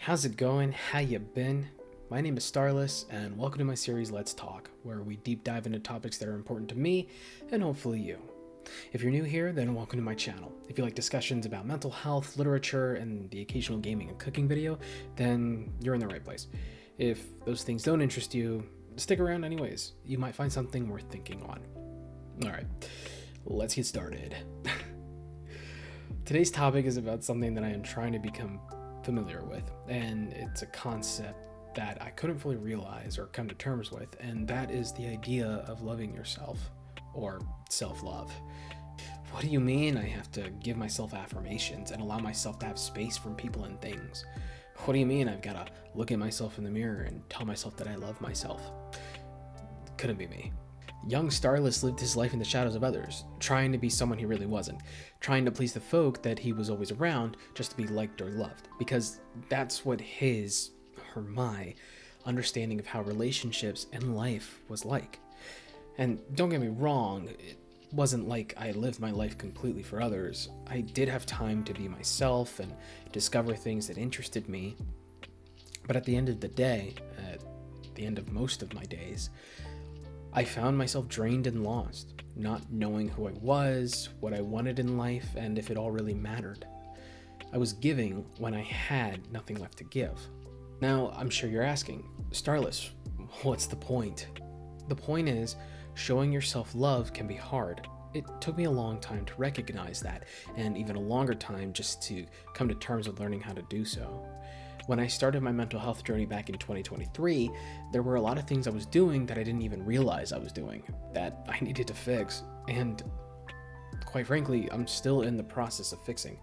How's it going? How you been? My name is Starless, and welcome to my series Let's Talk, where we deep dive into topics that are important to me and hopefully you. If you're new here, then welcome to my channel. If you like discussions about mental health, literature, and the occasional gaming and cooking video, then you're in the right place. If those things don't interest you, stick around anyways. You might find something worth thinking on. Alright, let's get started. Today's topic is about something that I am trying to become familiar with, and it's a concept that I couldn't fully realize or come to terms with, and that is the idea of loving yourself, or self-love. What do you mean I have to give myself affirmations and allow myself to have space from people and things? What do you mean I've got to look at myself in the mirror and tell myself that I love myself? Couldn't be me. Young Starless lived his life in the shadows of others, trying to be someone he really wasn't, trying to please the folk that he was always around just to be liked or loved, because that's what his, or my, understanding of how relationships and life was like. And don't get me wrong, it wasn't like I lived my life completely for others. I did have time to be myself and discover things that interested me, but at the end of the day, at the end of most of my days, I found myself drained and lost, not knowing who I was, what I wanted in life, and if it all really mattered. I was giving when I had nothing left to give. Now, I'm sure you're asking, Starless, what's the point? The point is, showing yourself love can be hard. It took me a long time to recognize that, and even a longer time just to come to terms with learning how to do so. When I started my mental health journey back in 2023, there were a lot of things I was doing that I didn't even realize I was doing, that I needed to fix, and quite frankly, I'm still in the process of fixing.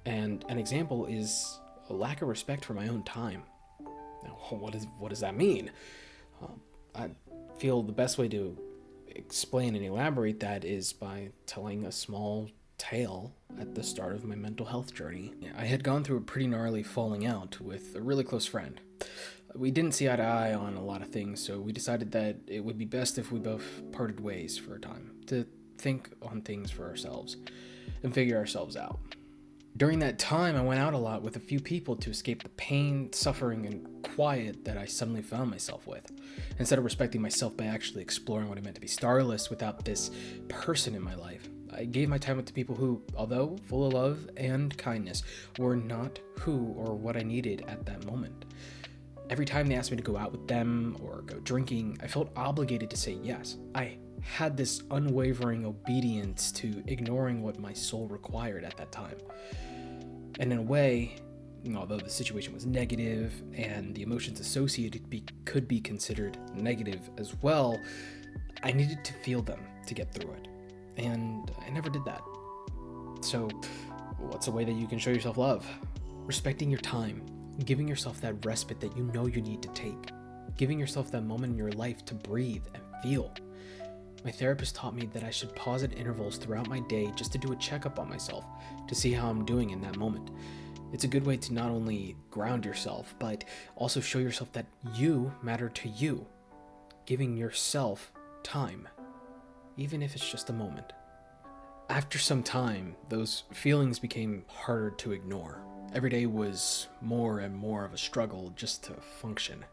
And an example is a lack of respect for my own time. Now, what does that mean? I feel the best way to explain and elaborate that is by telling a small tale at the start of my mental health journey. I had gone through a pretty gnarly falling out with a really close friend. We didn't see eye to eye on a lot of things, so we decided that it would be best if we both parted ways for a time, to think on things for ourselves and figure ourselves out. During that time, I went out a lot with a few people to escape the pain, suffering, and quiet that I suddenly found myself with, instead of respecting myself by actually exploring what it meant to be starless without this person in my life. I gave my time with the people who, although full of love and kindness, were not who or what I needed at that moment. Every time they asked me to go out with them or go drinking, I felt obligated to say yes. I had this unwavering obedience to ignoring what my soul required at that time. And in a way, although the situation was negative and the emotions associated could be considered negative as well, I needed to feel them to get through it. And I never did that. So, what's a way that you can show yourself love? Respecting your time, giving yourself that respite that you know you need to take, giving yourself that moment in your life to breathe and feel. My therapist taught me that I should pause at intervals throughout my day just to do a checkup on myself, to see how I'm doing in that moment. It's a good way to not only ground yourself, but also show yourself that you matter to you, giving yourself time, even if it's just a moment. After some time, those feelings became harder to ignore. Every day was more and more of a struggle just to function.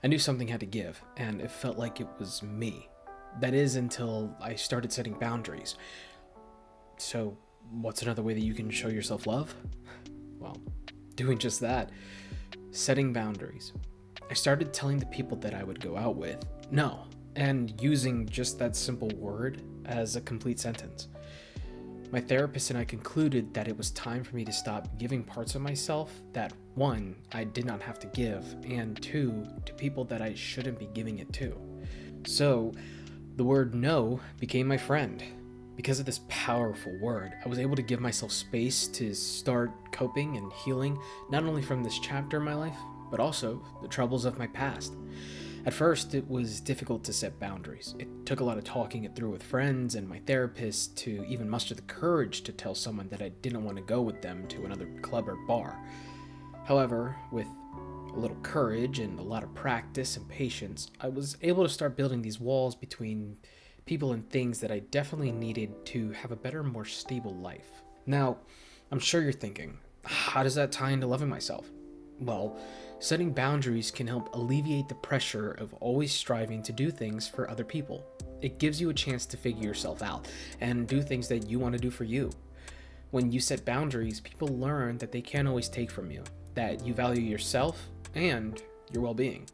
I knew something had to give, and it felt like it was me. That is, until I started setting boundaries. So, what's another way that you can show yourself love? Well, doing just that. Setting boundaries. I started telling the people that I would go out with no, and using just that simple word as a complete sentence. My therapist and I concluded that it was time for me to stop giving parts of myself that, one, I did not have to give, and two, to people that I shouldn't be giving it to. So, the word no became my friend. Because of this powerful word, I was able to give myself space to start coping and healing, not only from this chapter in my life, but also the troubles of my past. At first, it was difficult to set boundaries. It took a lot of talking it through with friends and my therapist to even muster the courage to tell someone that I didn't want to go with them to another club or bar. However, with a little courage and a lot of practice and patience, I was able to start building these walls between people and things that I definitely needed to have a better, more stable life. Now, I'm sure you're thinking, how does that tie into loving myself? Well, setting boundaries can help alleviate the pressure of always striving to do things for other people. It gives you a chance to figure yourself out and do things that you want to do for you. When you set boundaries, people learn that they can't always take from you, that you value yourself and your well being.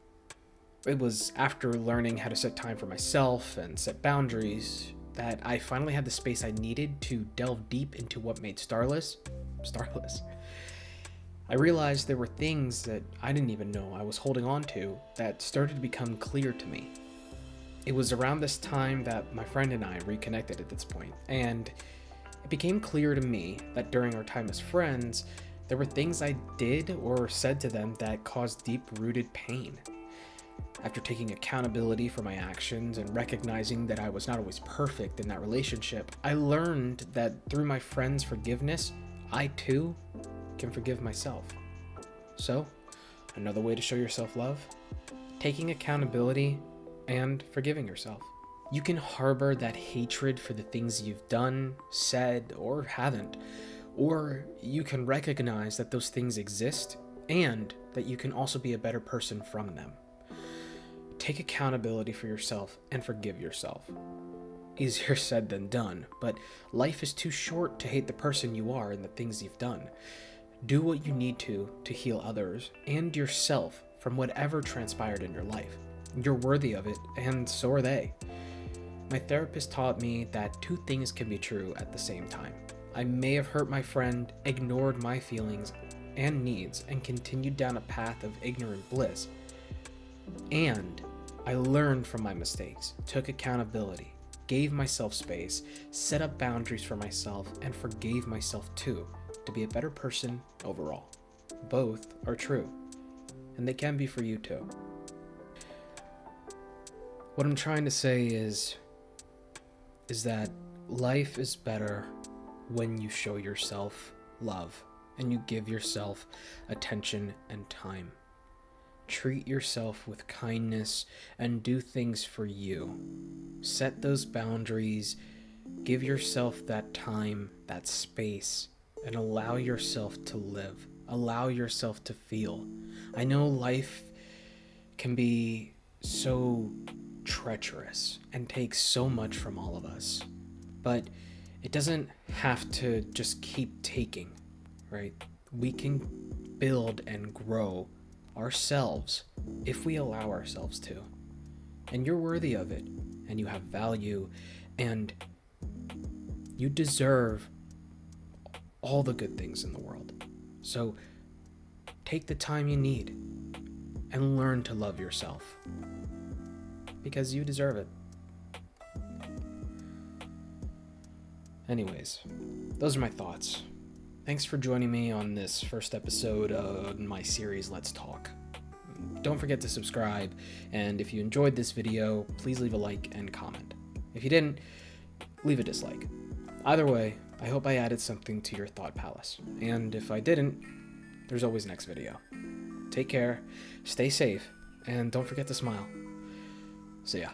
It was after learning how to set time for myself and set boundaries that I finally had the space I needed to delve deep into what made Starless. I realized there were things that I didn't even know I was holding on to that started to become clear to me. It was around this time that my friend and I reconnected at this point, and it became clear to me that during our time as friends, there were things I did or said to them that caused deep-rooted pain. After taking accountability for my actions and recognizing that I was not always perfect in that relationship, I learned that through my friend's forgiveness, I too can forgive myself. So, another way to show yourself love? Taking accountability and forgiving yourself. You can harbor that hatred for the things you've done, said, or haven't. Or you can recognize that those things exist and that you can also be a better person from them. Take accountability for yourself and forgive yourself. Easier said than done, but life is too short to hate the person you are and the things you've done. Do what you need to heal others and yourself from whatever transpired in your life. You're worthy of it, and so are they. My therapist taught me that two things can be true at the same time. I may have hurt my friend, ignored my feelings and needs, and continued down a path of ignorant bliss. And I learned from my mistakes, took accountability, gave myself space, set up boundaries for myself, and forgave myself too, to be a better person overall. Both are true, and they can be for you too. What I'm trying to say is that life is better when you show yourself love and you give yourself attention and time. Treat yourself with kindness and do things for you. Set those boundaries, give yourself that time, that space, and allow yourself to live. Allow yourself to feel. I know life can be so treacherous and takes so much from all of us, but it doesn't have to just keep taking, right? We can build and grow ourselves if we allow ourselves to. And you're worthy of it, and you have value, and you deserve all the good things in the world. So take the time you need and learn to love yourself, because you deserve it. Anyways, those are my thoughts. Thanks for joining me on this first episode of my series, Let's Talk. Don't forget to subscribe, and if you enjoyed this video, please leave a like and comment. If you didn't, leave a dislike. Either way, I hope I added something to your thought palace, and if I didn't, there's always next video. Take care, stay safe, and don't forget to smile. See ya.